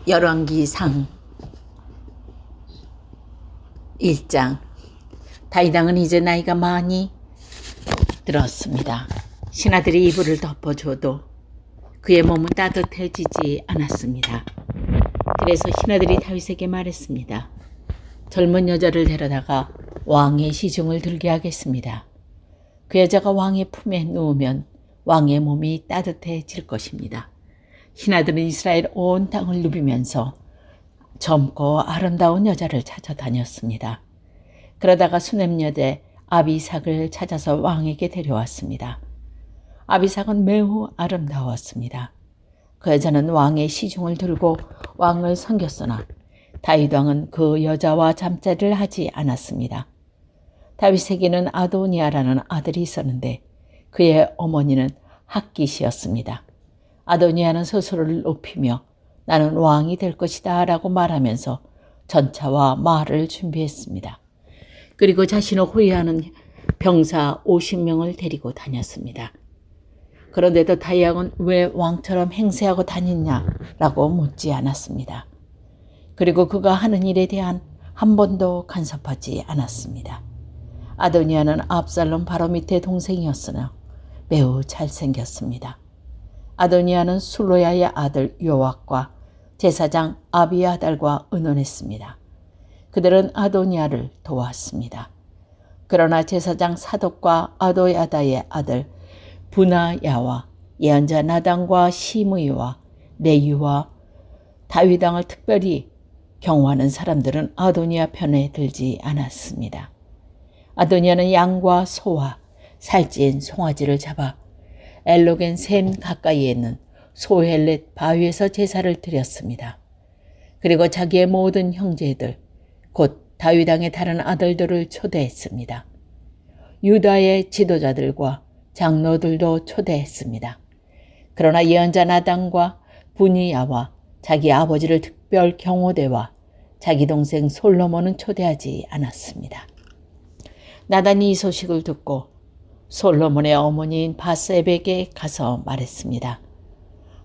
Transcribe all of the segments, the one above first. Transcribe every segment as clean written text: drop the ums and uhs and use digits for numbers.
열왕기상 1장. 다윗 왕은 이제 나이가 많이 들었습니다. 신하들이 이불을 덮어줘도 그의 몸은 따뜻해지지 않았습니다. 그래서 신하들이 다윗에게 말했습니다. 젊은 여자를 데려다가 왕의 시중을 들게 하겠습니다. 그 여자가 왕의 품에 누우면 왕의 몸이 따뜻해질 것입니다. 신하들은 이스라엘 온 땅을 누비면서 젊고 아름다운 여자를 찾아다녔습니다. 그러다가 수넴여대 아비삭을 찾아서 왕에게 데려왔습니다. 아비삭은 매우 아름다웠습니다. 그 여자는 왕의 시중을 들고 왕을 섬겼으나 다윗 왕은 그 여자와 잠자리를 하지 않았습니다. 다윗에게는 아도니아라는 아들이 있었는데 그의 어머니는 핫깃이었습니다. 아도니아는 스스로를 높이며 나는 왕이 될 것이다 라고 말하면서 전차와 말을 준비했습니다. 그리고 자신을 호위하는 병사 50명을 데리고 다녔습니다. 그런데도 다윗 왕은 왜 왕처럼 행세하고 다녔냐라고 묻지 않았습니다. 그리고 그가 하는 일에 대한 한 번도 간섭하지 않았습니다. 아도니아는 압살롬 바로 밑에 동생이었으나 매우 잘생겼습니다. 아도니아는 술로야의 아들 요압과 제사장 아비아달과 의논했습니다. 그들은 아도니아를 도왔습니다. 그러나 제사장 사독과 아도야다의 아들 부나야와 예언자 나단과 시므이와 레위와 다윗 왕을 특별히 경호하는 사람들은 아도니아 편에 들지 않았습니다. 아도니아는 양과 소와 살찐 송아지를 잡아 엘로겐 샘 가까이에 있는 소헬렛 바위에서 제사를 드렸습니다. 그리고 자기의 모든 형제들, 곧 다윗 왕의 다른 아들들을 초대했습니다. 유다의 지도자들과 장로들도 초대했습니다. 그러나 예언자 나단과 분이야와 자기 아버지를 특별 경호대와 자기 동생 솔로몬은 초대하지 않았습니다. 나단이 이 소식을 듣고 솔로몬의 어머니인 바세백에 가서 말했습니다.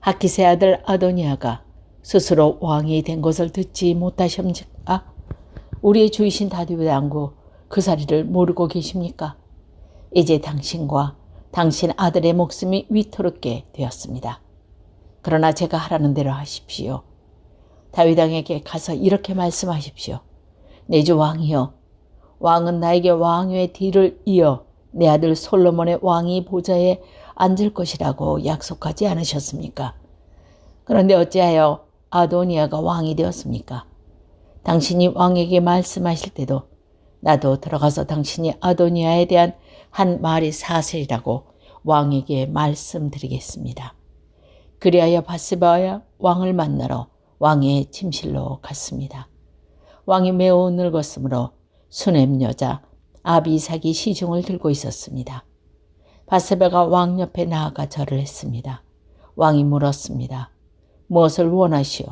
핫깃의 아들 아도니아가 스스로 왕이 된 것을 듣지 못하십니까? 우리의 주이신 다윗 왕고 그 사리를 모르고 계십니까? 이제 당신과 당신 아들의 목숨이 위태롭게 되었습니다. 그러나 제가 하라는 대로 하십시오. 다윗 왕에게 가서 이렇게 말씀하십시오. 내 주 왕이여, 왕은 나에게 왕위의 뒤를 이어 내 아들 솔로몬의 왕위 보좌에 앉을 것이라고 약속하지 않으셨습니까? 그런데 어찌하여 아도니아가 왕이 되었습니까? 당신이 왕에게 말씀하실 때도 나도 들어가서 당신이 아도니아에 대한 한 말이 사실이라고 왕에게 말씀드리겠습니다. 그리하여 바세바와 왕을 만나러 왕의 침실로 갔습니다. 왕이 매우 늙었으므로 수넴 여자 아비삭이 시중을 들고 있었습니다. 바세바가 왕 옆에 나아가 절을 했습니다. 왕이 물었습니다. 무엇을 원하시오?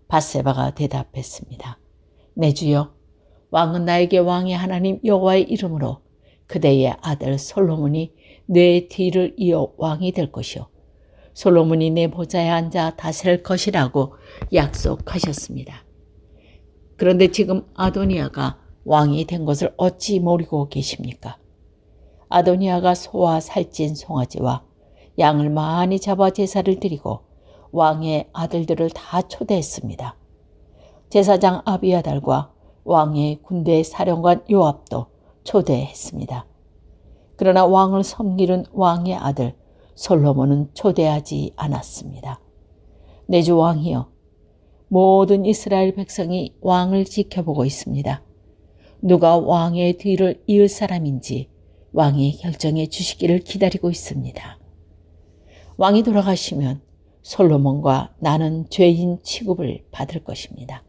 바세바가 대답했습니다. 내 주여, 왕은 나에게 왕의 하나님 여호와의 이름으로 그대의 아들 솔로몬이 내 뒤를 이어 왕이 될 것이요 솔로몬이 내 보좌에 앉아 다스릴 것이라고 약속하셨습니다. 그런데 지금 아도니아가 왕이 된 것을 어찌 모르고 계십니까? 아도니아가 소와 살찐 송아지와 양을 많이 잡아 제사를 드리고 왕의 아들들을 다 초대했습니다. 제사장 아비아달과 왕의 군대 사령관 요압도 초대했습니다. 그러나 왕을 섬기는 왕의 아들 솔로몬은 초대하지 않았습니다. 내 주 왕이여, 모든 이스라엘 백성이 왕을 지켜보고 있습니다. 누가 왕의 뒤를 이을 사람인지 왕이 결정해 주시기를 기다리고 있습니다. 왕이 돌아가시면 솔로몬과 나는 죄인 취급을 받을 것입니다.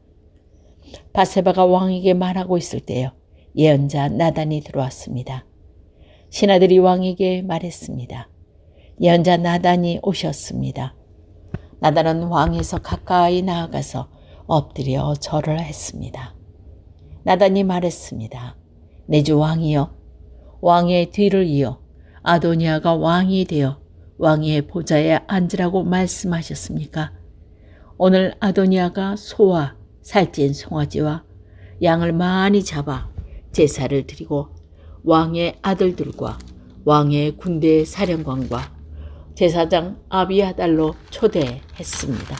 바세바가 왕에게 말하고 있을 때요, 예언자 나단이 들어왔습니다. 신하들이 왕에게 말했습니다. 예언자 나단이 오셨습니다. 나단은 왕에서 가까이 나아가서 엎드려 절을 했습니다. 나단이 말했습니다. 내 주 왕이여, 왕의 뒤를 이어 아도니아가 왕이 되어 왕의 보좌에 앉으라고 말씀하셨습니까? 오늘 아도니아가 소와 살찐 송아지와 양을 많이 잡아 제사를 드리고 왕의 아들들과 왕의 군대 사령관과 제사장 아비아달로 초대했습니다.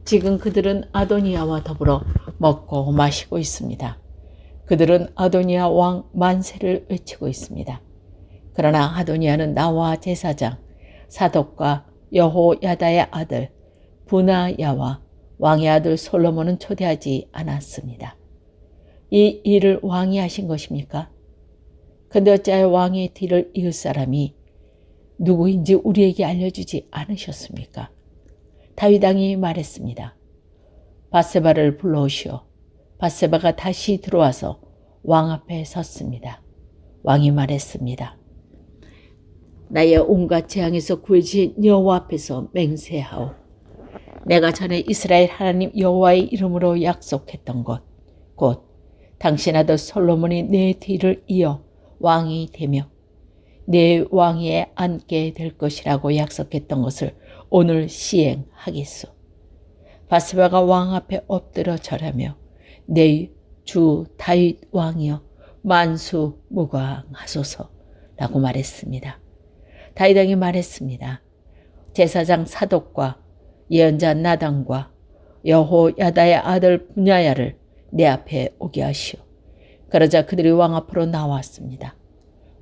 지금 그들은 아도니아와 더불어 먹고 마시고 있습니다. 그들은 아도니아 왕 만세를 외치고 있습니다. 그러나 아도니아는 나와 제사장 사독과 여호야다의 아들 브나야와 왕의 아들 솔로몬은 초대하지 않았습니다. 이 일을 왕이 하신 것입니까? 근데 어찌하여 왕의 뒤를 이을 사람이 누구인지 우리에게 알려주지 않으셨습니까? 다윗 왕이 말했습니다. 밧세바를 불러오시오. 밧세바가 다시 들어와서 왕 앞에 섰습니다. 왕이 말했습니다. 나의 온갖 재앙에서 구해주신 여호와 앞에서 맹세하오. 내가 전에 이스라엘 하나님 여호와의 이름으로 약속했던 것, 곧 당신 아들 솔로몬이 내 뒤를 이어 왕이 되며 내 왕위에 앉게 될 것이라고 약속했던 것을 오늘 시행하겠소. 밧세바가 왕 앞에 엎드려 절하며 내 주 다윗 왕이여 만수무강하소서라고 말했습니다. 다윗 왕이 말했습니다. 제사장 사독과 예언자 나단과 여호야다의 아들 분야야를 내 앞에 오게 하시오. 그러자 그들이 왕 앞으로 나왔습니다.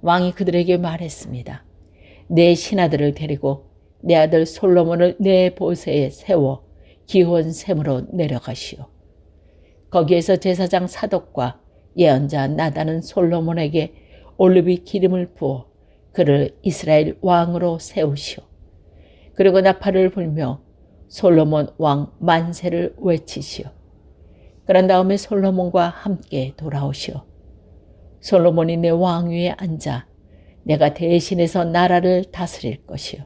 왕이 그들에게 말했습니다. 내 신하들을 데리고 내 아들 솔로몬을 내 보세에 세워 기혼샘으로 내려가시오. 거기에서 제사장 사독과 예언자 나단은 솔로몬에게 올리브 기름을 부어 그를 이스라엘 왕으로 세우시오. 그리고 나팔을 불며 솔로몬 왕 만세를 외치시오. 그런 다음에 솔로몬과 함께 돌아오시오. 솔로몬이 내 왕위에 앉아 내가 대신해서 나라를 다스릴 것이요.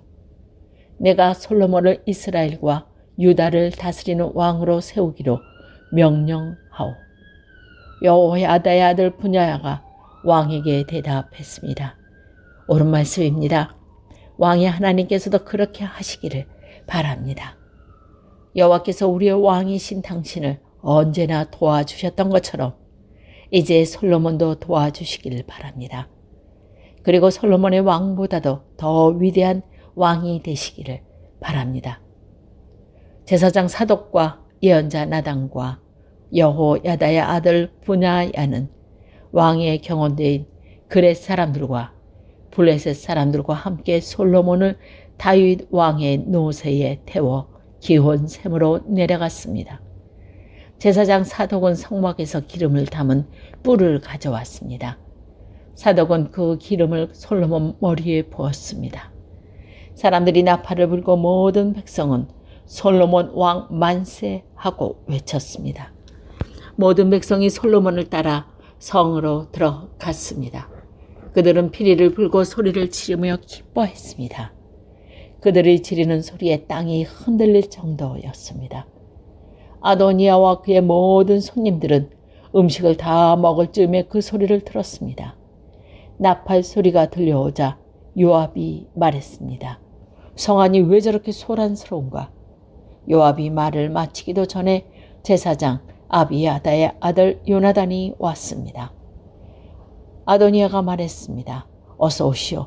내가 솔로몬을 이스라엘과 유다를 다스리는 왕으로 세우기로 명령하오. 여호야다의 아들 분야야가 왕에게 대답했습니다. 옳은 말씀입니다. 왕의 하나님께서도 그렇게 하시기를 바랍니다. 여호와께서 우리의 왕이신 당신을 언제나 도와주셨던 것처럼 이제 솔로몬도 도와주시기를 바랍니다. 그리고 솔로몬의 왕보다도 더 위대한 왕이 되시기를 바랍니다. 제사장 사독과 예언자 나단과 여호야다의 아들 분야야는 왕의 경원대인 그렛 사람들과 블레셋 사람들과 함께 솔로몬을 다윗 왕의 노새에 태워 기혼샘으로 내려갔습니다. 제사장 사독은 성막에서 기름을 담은 뿔을 가져왔습니다. 사독은 그 기름을 솔로몬 머리에 부었습니다. 사람들이 나팔을 불고 모든 백성은 솔로몬 왕 만세하고 외쳤습니다. 모든 백성이 솔로몬을 따라 성으로 들어갔습니다. 그들은 피리를 불고 소리를 지르며 기뻐했습니다. 그들이 지르는 소리에 땅이 흔들릴 정도였습니다. 아도니아와 그의 모든 손님들은 음식을 다 먹을 즈음에 그 소리를 들었습니다. 나팔 소리가 들려오자 요압이 말했습니다. 성안이 왜 저렇게 소란스러운가? 요압이 말을 마치기도 전에 제사장 아비야다의 아들 요나단이 왔습니다. 아도니아가 말했습니다. 어서 오시오.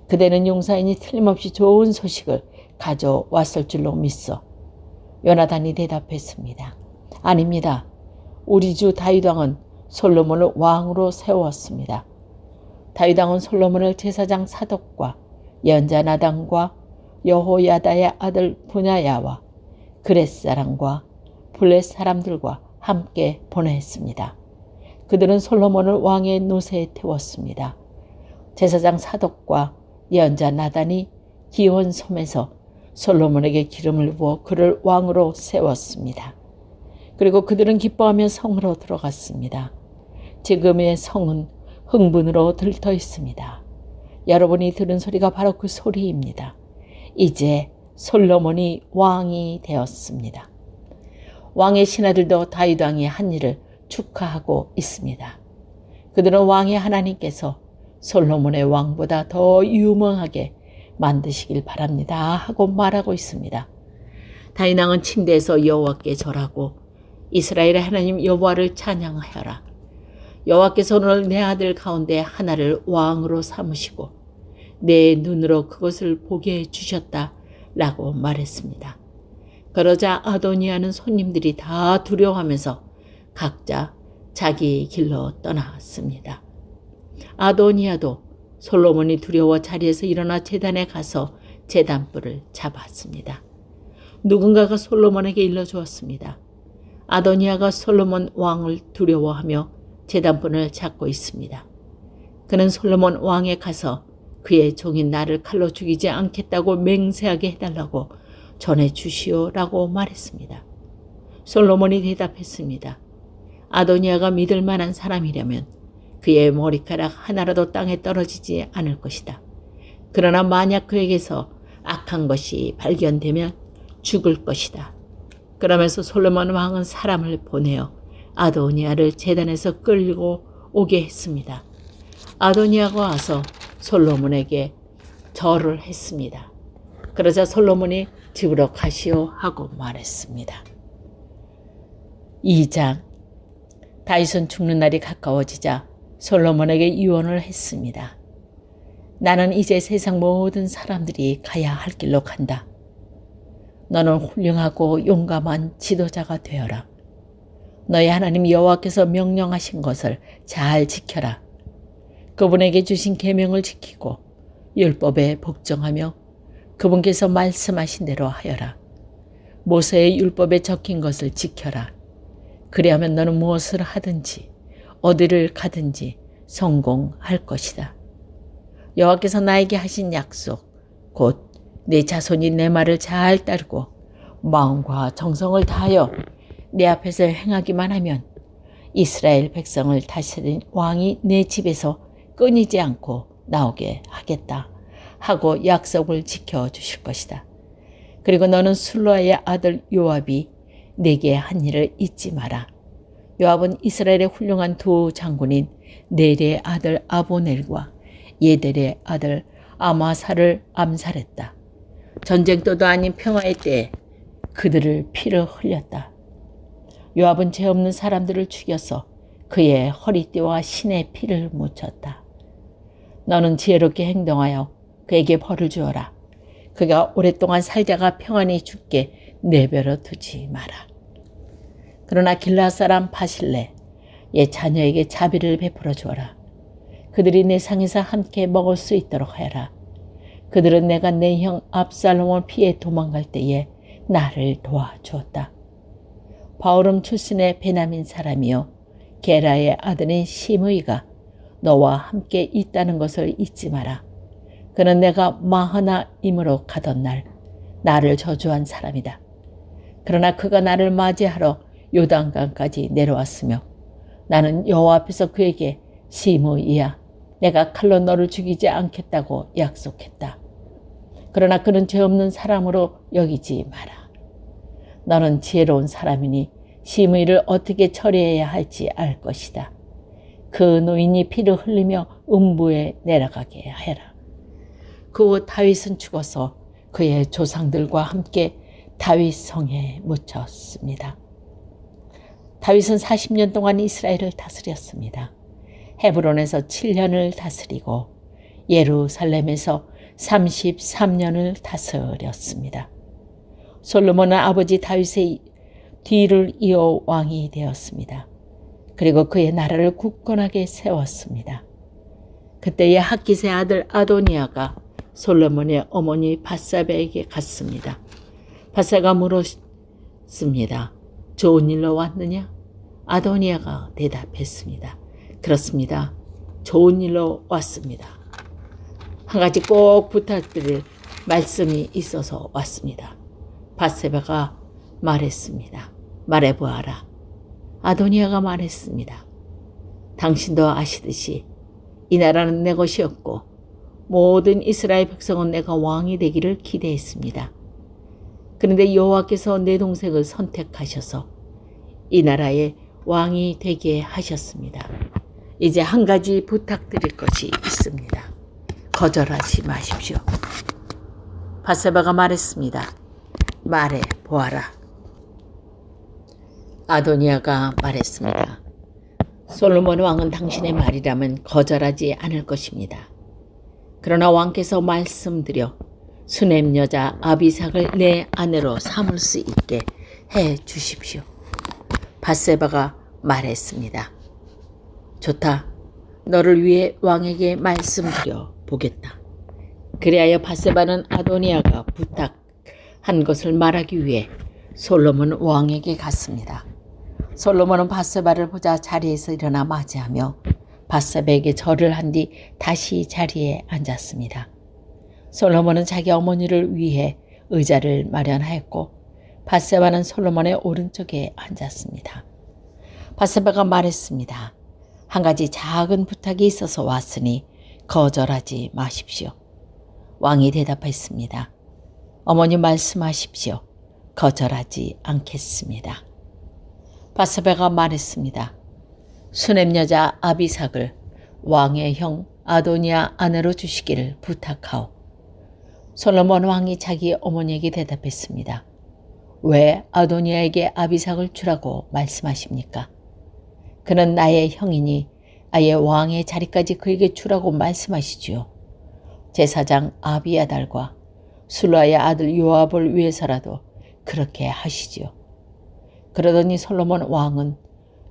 그대는 용사이니 틀림없이 좋은 소식을 가져왔을 줄로 믿소. 요나단이 대답했습니다. 아닙니다. 우리 주 다윗 왕은 솔로몬을 왕으로 세웠습니다. 다윗 왕은 솔로몬을 제사장 사독과 예언자 나단과 여호야다의 아들 분야야와 그렛 사람과 블렛 사람들과 함께 보냈습니다. 그들은 솔로몬을 왕의 노새에 태웠습니다. 제사장 사독과 예언자 나단이 기혼섬에서 솔로몬에게 기름을 부어 그를 왕으로 세웠습니다. 그리고 그들은 기뻐하며 성으로 들어갔습니다. 지금의 성은 흥분으로 들떠 있습니다. 여러분이 들은 소리가 바로 그 소리입니다. 이제 솔로몬이 왕이 되었습니다. 왕의 신하들도 다윗 왕의 한 일을 축하하고 있습니다. 그들은 왕의 하나님께서 솔로몬의 왕보다 더 유명하게 만드시길 바랍니다 하고 말하고 있습니다. 다윗 왕은 침대에서 여호와께 절하고 이스라엘의 하나님 여호와를 찬양하여라. 여호와께서 오늘 내 아들 가운데 하나를 왕으로 삼으시고 내 눈으로 그것을 보게 해주셨다 라고 말했습니다. 그러자 아도니아는 손님들이 다 두려워하면서 각자 자기 길로 떠났습니다. 아도니아도 솔로몬이 두려워 자리에서 일어나 제단에 가서 제단불을 잡았습니다. 누군가가 솔로몬에게 일러주었습니다. 아도니아가 솔로몬 왕을 두려워하며 제단불을 잡고 있습니다. 그는 솔로몬 왕에 가서 그의 종인 나를 칼로 죽이지 않겠다고 맹세하게 해달라고 전해주시오라고 말했습니다. 솔로몬이 대답했습니다. 아도니아가 믿을 만한 사람이라면 그의 머리카락 하나라도 땅에 떨어지지 않을 것이다. 그러나 만약 그에게서 악한 것이 발견되면 죽을 것이다. 그러면서 솔로몬 왕은 사람을 보내어 아도니아를 제단에서 끌고 오게 했습니다. 아도니아가 와서 솔로몬에게 절을 했습니다. 그러자 솔로몬이 집으로 가시오 하고 말했습니다. 2장. 다윗은 죽는 날이 가까워지자 솔로몬에게 유언을 했습니다. 나는 이제 세상 모든 사람들이 가야 할 길로 간다. 너는 훌륭하고 용감한 지도자가 되어라. 너희 하나님 여호와께서 명령하신 것을 잘 지켜라. 그분에게 주신 계명을 지키고 율법에 복종하며 그분께서 말씀하신 대로 하여라. 모세의 율법에 적힌 것을 지켜라. 그리하면 너는 무엇을 하든지 어디를 가든지 성공할 것이다. 여호와께서 나에게 하신 약속, 곧 내 자손이 내 말을 잘 따르고 마음과 정성을 다하여 내 앞에서 행하기만 하면 이스라엘 백성을 다스린 왕이 내 집에서 끊이지 않고 나오게 하겠다 하고 약속을 지켜주실 것이다. 그리고 너는 술로아의 아들 요압이 내게 한 일을 잊지 마라. 요압은 이스라엘의 훌륭한 두 장군인 넬의 아들 아보넬과 예델의 아들 아마사를 암살했다. 전쟁터도 아닌 평화의 때에 그들을 피를 흘렸다. 요압은 죄 없는 사람들을 죽여서 그의 허리띠와 신의 피를 묻혔다. 너는 지혜롭게 행동하여 그에게 벌을 주어라. 그가 오랫동안 살다가 평안히 죽게 내버려 두지 마라. 그러나 길라 사람 바실레 옛 자녀에게 자비를 베풀어 주어라. 그들이 내 상에서 함께 먹을 수 있도록 하여라. 그들은 내가 내 형 압살롬을 피해 도망갈 때에 나를 도와주었다. 바오름 출신의 베냐민 사람이요 게라의 아들인 시므이가 너와 함께 있다는 것을 잊지 마라. 그는 내가 마하나임으로 가던 날 나를 저주한 사람이다. 그러나 그가 나를 맞이하러 요단강까지 내려왔으며 나는 여호와 앞에서 그에게 시므이야 내가 칼로 너를 죽이지 않겠다고 약속했다. 그러나 그는 죄 없는 사람으로 여기지 마라. 너는 지혜로운 사람이니 시므이를 어떻게 처리해야 할지 알 것이다. 그 노인이 피를 흘리며 음부에 내려가게 하여라. 그 후 다윗은 죽어서 그의 조상들과 함께 다윗 성에 묻혔습니다. 다윗은 40년 동안 이스라엘을 다스렸습니다. 헤브론에서 7년을 다스리고 예루살렘에서 33년을 다스렸습니다. 솔로몬은 아버지 다윗의 뒤를 이어 왕이 되었습니다. 그리고 그의 나라를 굳건하게 세웠습니다. 그때의 학깃의 아들 아도니아가 솔로몬의 어머니 밧사바에게 갔습니다. 밧사가 물었습니다. 좋은 일로 왔느냐? 아도니아가 대답했습니다. 그렇습니다. 좋은 일로 왔습니다. 한 가지 꼭 부탁드릴 말씀이 있어서 왔습니다. 밧세바가 말했습니다. 말해보아라. 아도니아가 말했습니다. 당신도 아시듯이 이 나라는 내 것이었고 모든 이스라엘 백성은 내가 왕이 되기를 기대했습니다. 그런데 여호와께서 내 동생을 선택하셔서 이 나라의 왕이 되게 하셨습니다. 이제 한 가지 부탁드릴 것이 있습니다. 거절하지 마십시오. 밧세바가 말했습니다. 말해 보아라. 아도니아가 말했습니다. 솔로몬 왕은 당신의 말이라면 거절하지 않을 것입니다. 그러나 왕께서 말씀드려 수넴 여자 아비삭을 내 아내로 삼을 수 있게 해 주십시오. 밧세바가 말했습니다. 좋다. 너를 위해 왕에게 말씀드려 보겠다. 그리하여 밧세바는 아도니아가 부탁한 것을 말하기 위해 솔로몬 왕에게 갔습니다. 솔로몬은 밧세바를 보자 자리에서 일어나 맞이하며 밧세바에게 절을 한 뒤 다시 자리에 앉았습니다. 솔로몬은 자기 어머니를 위해 의자를 마련하였고 밧세바는 솔로몬의 오른쪽에 앉았습니다. 밧세바가 말했습니다. 한 가지 작은 부탁이 있어서 왔으니 거절하지 마십시오. 왕이 대답했습니다. 어머니 말씀하십시오. 거절하지 않겠습니다. 밧세바가 말했습니다. 수넴 여자 아비삭을 왕의 형 아도니아 아내로 주시기를 부탁하오. 솔로몬 왕이 자기 어머니에게 대답했습니다. 왜 아도니아에게 아비삭을 주라고 말씀하십니까? 그는 나의 형이니 아예 왕의 자리까지 그에게 주라고 말씀하시지요. 제사장 아비아달과 술라의 아들 요압을 위해서라도 그렇게 하시지요. 그러더니 솔로몬 왕은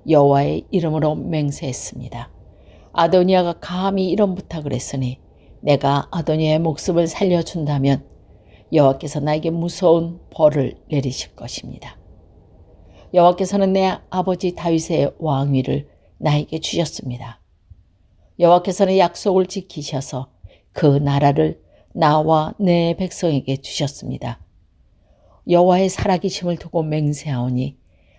여호와의 이름으로 맹세했습니다. 아도니아가 감히 이런 부탁을 했으니 내가 아도니아의 목숨을 살려준다면 여호와께서 나에게 무서운 벌을 내리실 것입니다. 여호와께서는 내 아버지 다윗의 왕위를 나에게 주셨습니다. 여호와께서는 약속을 지키셔서 그 나라를 나와 내 백성에게 주셨습니다. 여호와의 살아계심을 두고 맹세하오니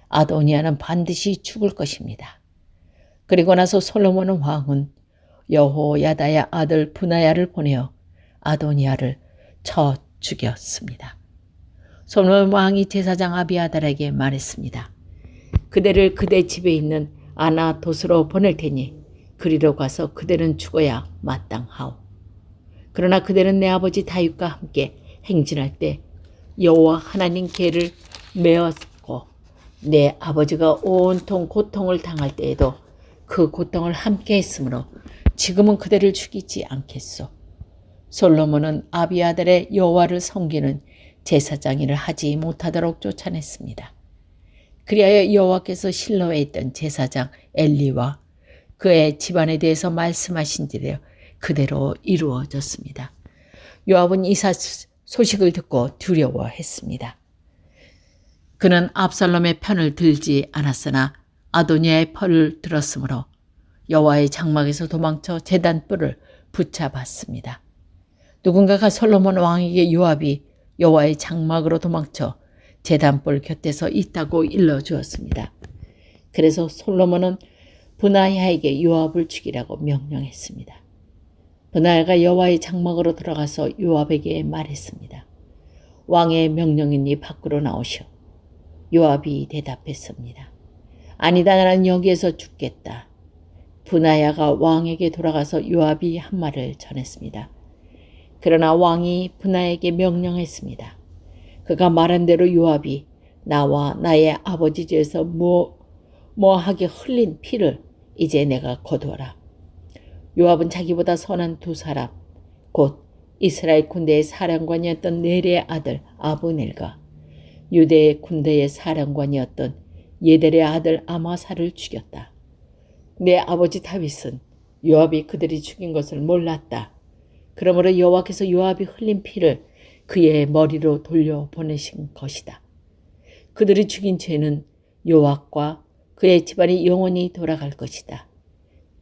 아도니아는 반드시 죽을 것입니다. 그리고 나서 솔로몬 왕은 여호야다의 아들 브나야를 보내어 아도니아를 쳐 죽였습니다. 솔로몬 왕이 제사장 아비아달에게 말했습니다. 그대를 그대 집에 있는 아나돗으로 보낼 테니 그리로 가서 그대는 죽어야 마땅하오. 그러나 그대는 내 아버지 다윗과 함께 행진할 때 여호와 하나님 궤를 메었고 내 아버지가 온통 고통을 당할 때에도 그 고통을 함께 했으므로 지금은 그대를 죽이지 않겠소. 솔로몬은 아비아달의 여호와를 섬기는 제사장 일을 하지 못하도록 쫓아냈습니다. 그리하여 여호와께서 실로에 있던 제사장 엘리와 그의 집안에 대해서 말씀하신 대로 그대로 이루어졌습니다. 요압은 이 소식을 듣고 두려워했습니다. 그는 압살롬의 편을 들지 않았으나 아도니아의 편을 들었으므로 여호와의 장막에서 도망쳐 제단불을 붙잡았습니다. 누군가가 솔로몬 왕에게 요압이 여호와의 장막으로 도망쳐 제단불 곁에서 있다고 일러주었습니다. 그래서 솔로몬은 브나야에게 요압을 죽이라고 명령했습니다. 브나야가 여호와의 장막으로 들어가서 요압에게 말했습니다. 왕의 명령이니 밖으로 나오시오. 요압이 대답했습니다. 아니다, 나는 여기에서 죽겠다. 브나야가 왕에게 돌아가서 요압이 한 말을 전했습니다. 그러나 왕이 브나야에게 명령했습니다. 그가 말한 대로 요압이 나와 나의 아버지 집에서 모하게 흘린 피를 이제 내가 거두어라. 요압은 자기보다 선한 두 사람, 곧 이스라엘 군대의 사령관이었던 넬의 아들 아브넬과 유대의 군대의 사령관이었던 예델의 아들 아마사를 죽였다. 내 아버지 다윗은 요압이 그들이 죽인 것을 몰랐다. 그러므로 여호와께서 요압이 흘린 피를 그의 머리로 돌려보내신 것이다. 그들이 죽인 죄는 요압과 그의 집안이 영원히 돌아갈 것이다.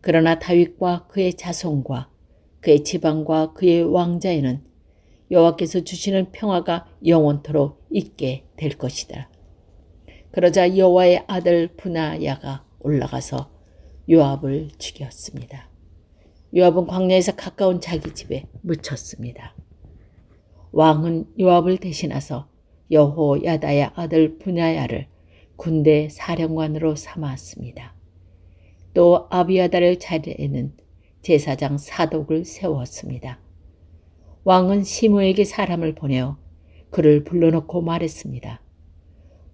그러나 다윗과 그의 자손과 그의 지방과 그의 왕자에는 여호와께서 주시는 평화가 영원토록 있게 될 것이다. 그러자 여호와의 아들 브나야가 올라가서 요압을 죽였습니다. 요압은 광야에서 가까운 자기 집에 묻혔습니다. 왕은 요압을 대신해서 여호야다의 아들 브나야를 군대 사령관으로 삼았습니다. 또 아비아달의 자리에는 제사장 사독을 세웠습니다. 왕은 시므에게 사람을 보내어 그를 불러놓고 말했습니다.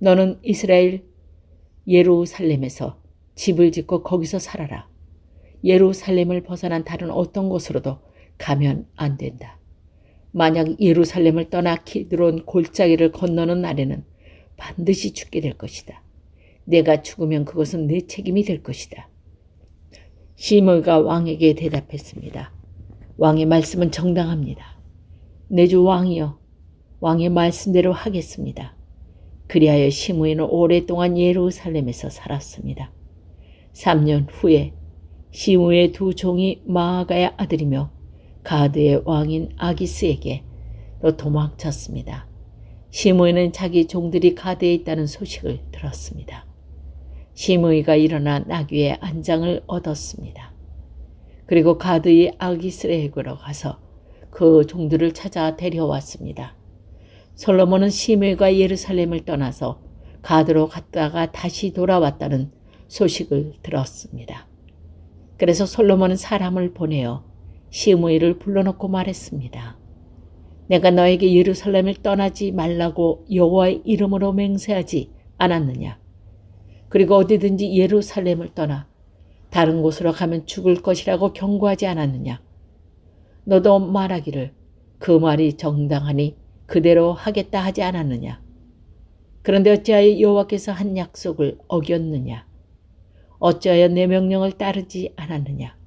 너는 이스라엘 예루살렘에서 집을 짓고 거기서 살아라. 예루살렘을 벗어난 다른 어떤 곳으로도 가면 안 된다. 만약 예루살렘을 떠나 키드론 골짜기를 건너는 날에는 반드시 죽게 될 것이다. 내가 죽으면 그것은 내 책임이 될 것이다. 시므이가 왕에게 대답했습니다. 왕의 말씀은 정당합니다. 내 주 왕이여, 왕의 말씀대로 하겠습니다. 그리하여 시므이는 오랫동안 예루살렘에서 살았습니다. 3년 후에 시므이의 두 종이 마아가의 아들이며 가드의 왕인 아기스에게로 도망쳤습니다. 시므이는 자기 종들이 가드에 있다는 소식을 들었습니다. 시므이가 일어나 나귀의 안장을 얻었습니다. 그리고 가드의 아기스에게로 가서 그 종들을 찾아 데려왔습니다. 솔로몬은 시므이가 예루살렘을 떠나서 가드로 갔다가 다시 돌아왔다는 소식을 들었습니다. 그래서 솔로몬은 사람을 보내어 시므이를 불러놓고 말했습니다. 내가 너에게 예루살렘을 떠나지 말라고 여호와의 이름으로 맹세하지 않았느냐? 그리고 어디든지 예루살렘을 떠나 다른 곳으로 가면 죽을 것이라고 경고하지 않았느냐? 너도 말하기를 그 말이 정당하니 그대로 하겠다 하지 않았느냐? 그런데 어찌하여 여호와께서 한 약속을 어겼느냐? 어찌하여 내 명령을 따르지 않았느냐?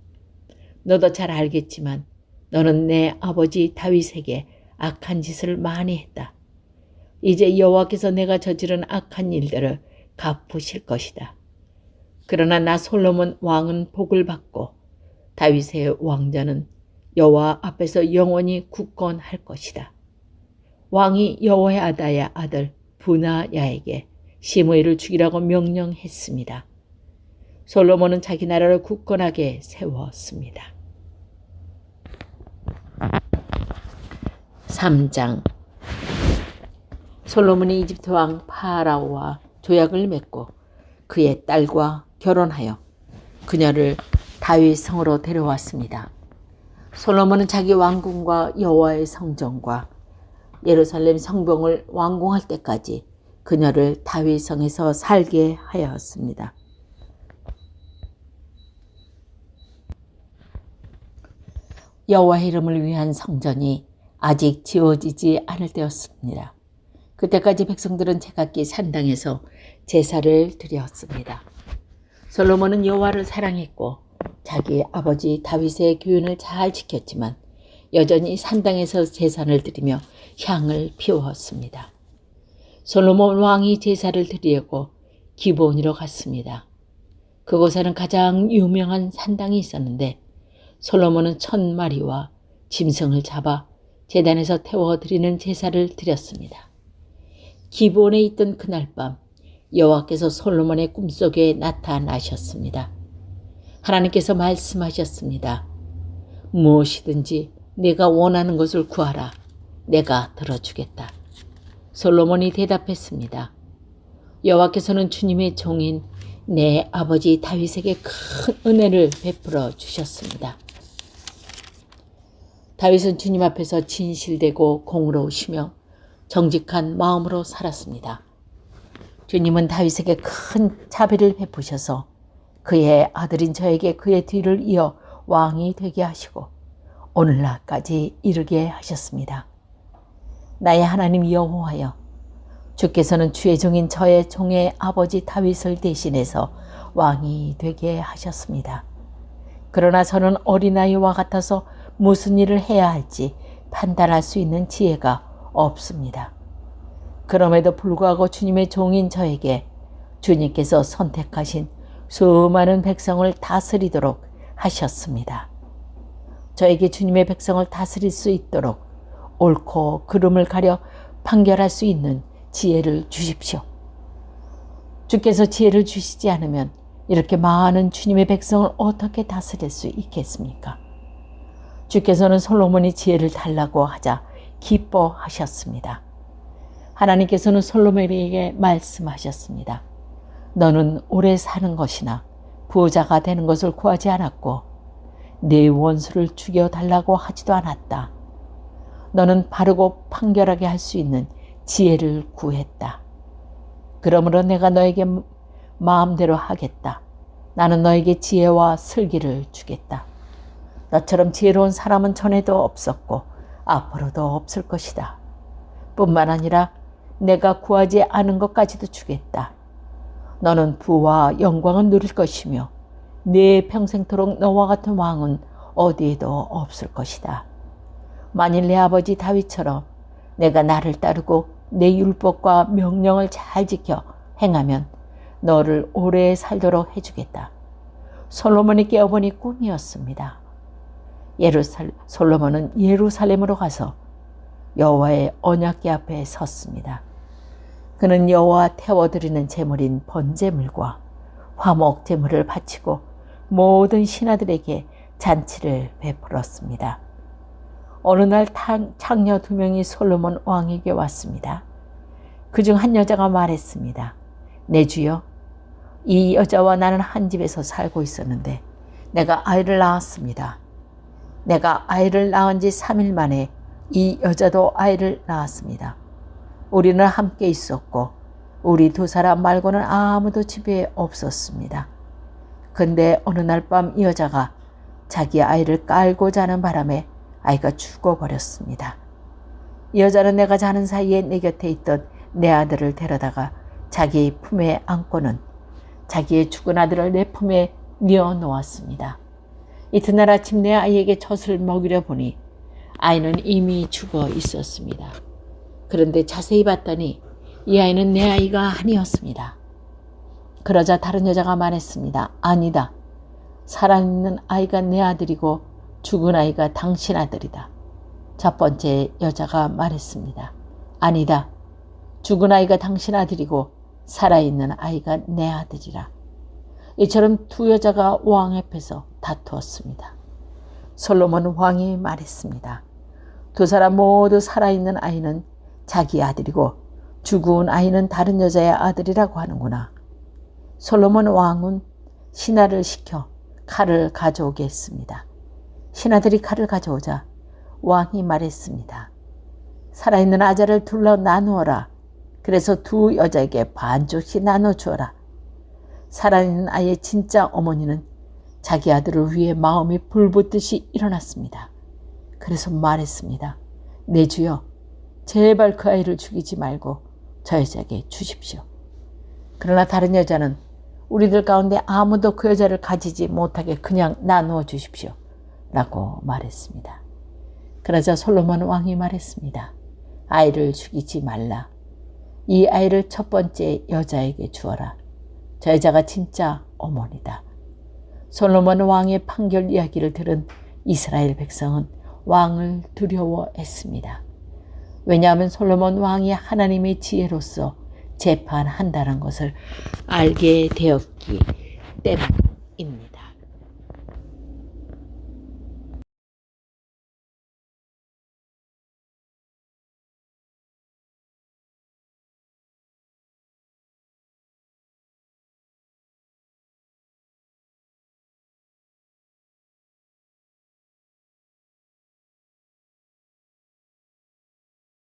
너도 잘 알겠지만 너는 내 아버지 다윗에게 악한 짓을 많이 했다. 이제 여호와께서 내가 저지른 악한 일들을 갚으실 것이다. 그러나 나 솔로몬 왕은 복을 받고 다윗의 왕자는 여호와 앞에서 영원히 굳건할 것이다. 왕이 여호야다의 아들 브나야에게 시므이를 죽이라고 명령했습니다. 솔로몬은 자기 나라를 굳건하게 세웠습니다. 3장. 솔로몬이 이집트 왕 파라오와 조약을 맺고 그의 딸과 결혼하여 그녀를 다윗 성으로 데려왔습니다. 솔로몬은 자기 왕궁과 여호와의 성전과 예루살렘 성벽을 완공할 때까지 그녀를 다윗 성에서 살게 하였습니다. 여호와의 이름을 위한 성전이 아직 지어지지 않을 때였습니다. 그때까지 백성들은 제각기 산당에서 제사를 드렸습니다. 솔로몬은 여호와를 사랑했고 자기 아버지 다윗의 교훈을 잘 지켰지만 여전히 산당에서 제사를 드리며 향을 피웠습니다. 솔로몬 왕이 제사를 드리려고 기브온으로 갔습니다. 그곳에는 가장 유명한 산당이 있었는데 솔로몬은 1000마리와 짐승을 잡아 제단에서 태워 드리는 제사를 드렸습니다. 기브온에 있던 그날 밤 여호와께서 솔로몬의 꿈속에 나타나셨습니다. 하나님께서 말씀하셨습니다. 무엇이든지 네가 원하는 것을 구하라. 내가 들어주겠다. 솔로몬이 대답했습니다. 여호와께서는 주님의 종인 내 아버지 다윗에게 큰 은혜를 베풀어 주셨습니다. 다윗은 주님 앞에서 진실되고 공의로우시며 정직한 마음으로 살았습니다. 주님은 다윗에게 큰 자비를 베푸셔서 그의 아들인 저에게 그의 뒤를 이어 왕이 되게 하시고 오늘날까지 이르게 하셨습니다. 나의 하나님 여호와여, 주께서는 주의 종인 저의 종의 아버지 다윗을 대신해서 왕이 되게 하셨습니다. 그러나 저는 어린아이와 같아서 무슨 일을 해야 할지 판단할 수 있는 지혜가 없습니다. 그럼에도 불구하고 주님의 종인 저에게 주님께서 선택하신 수많은 백성을 다스리도록 하셨습니다. 저에게 주님의 백성을 다스릴 수 있도록 옳고 그름을 가려 판결할 수 있는 지혜를 주십시오. 주께서 지혜를 주시지 않으면 이렇게 많은 주님의 백성을 어떻게 다스릴 수 있겠습니까? 주께서는 솔로몬이 지혜를 달라고 하자 기뻐하셨습니다. 하나님께서는 솔로몬에게 말씀하셨습니다. 너는 오래 사는 것이나 부자가 되는 것을 구하지 않았고 네 원수를 죽여달라고 하지도 않았다. 너는 바르고 판결하게 할 수 있는 지혜를 구했다. 그러므로 내가 너에게 마음대로 하겠다. 나는 너에게 지혜와 슬기를 주겠다. 너처럼 지혜로운 사람은 전에도 없었고 앞으로도 없을 것이다. 뿐만 아니라 내가 구하지 않은 것까지도 주겠다. 너는 부와 영광을 누릴 것이며 네 평생토록 너와 같은 왕은 어디에도 없을 것이다. 만일 내 아버지 다윗처럼 내가 나를 따르고 내 율법과 명령을 잘 지켜 행하면 너를 오래 살도록 해주겠다. 솔로몬이 깨어보니 꿈이었습니다. 솔로몬은 예루살렘으로 가서 여호와의 언약궤 앞에 섰습니다. 그는 여호와 태워드리는 제물인 번제물과 화목 제물을 바치고 모든 신하들에게 잔치를 베풀었습니다. 어느 날 창녀 2명이 솔로몬 왕에게 왔습니다. 그중 한 여자가 말했습니다. 내 주여, 이 여자와 나는 한 집에서 살고 있었는데 내가 아이를 낳았습니다. 내가 아이를 낳은 지 3일 만에 이 여자도 아이를 낳았습니다. 우리는 함께 있었고 우리 2사람 말고는 아무도 집에 없었습니다. 근데 어느 날 밤 이 여자가 자기 아이를 깔고 자는 바람에 아이가 죽어버렸습니다. 이 여자는 내가 자는 사이에 내 곁에 있던 내 아들을 데려다가 자기 품에 안고는 자기의 죽은 아들을 내 품에 뉘어 놓았습니다. 이튿날 아침 내 아이에게 젖을 먹이려 보니 아이는 이미 죽어 있었습니다. 그런데 자세히 봤더니 이 아이는 내 아이가 아니었습니다. 그러자 다른 여자가 말했습니다. 아니다. 살아있는 아이가 내 아들이고 죽은 아이가 당신 아들이다. 첫 번째 여자가 말했습니다. 아니다. 죽은 아이가 당신 아들이고 살아있는 아이가 내 아들이라. 이처럼 2 여자가 왕 앞에서 다투었습니다. 솔로몬 왕이 말했습니다. 2 사람 모두 살아있는 아이는 자기 아들이고 죽은 아이는 다른 여자의 아들이라고 하는구나. 솔로몬 왕은 신하를 시켜 칼을 가져오게 했습니다. 신하들이 칼을 가져오자 왕이 말했습니다. 살아있는 아자를 둘러 나누어라. 그래서 2 여자에게 반쪽씩 나눠주어라. 살아있는 아이의 진짜 어머니는 자기 아들을 위해 마음이 불붙듯이 일어났습니다. 그래서 말했습니다. 내 주여, 제발 그 아이를 죽이지 말고 저 여자에게 주십시오. 그러나 다른 여자는 우리들 가운데 아무도 그 여자를 가지지 못하게 그냥 나누어 주십시오. 라고 말했습니다. 그러자 솔로몬 왕이 말했습니다. 아이를 죽이지 말라. 이 아이를 첫 번째 여자에게 주어라. 저 여자가 진짜 어머니다. 솔로몬 왕의 판결 이야기를 들은 이스라엘 백성은 왕을 두려워했습니다. 왜냐하면 솔로몬 왕이 하나님의 지혜로서 재판한다는 것을 알게 되었기 때문입니다.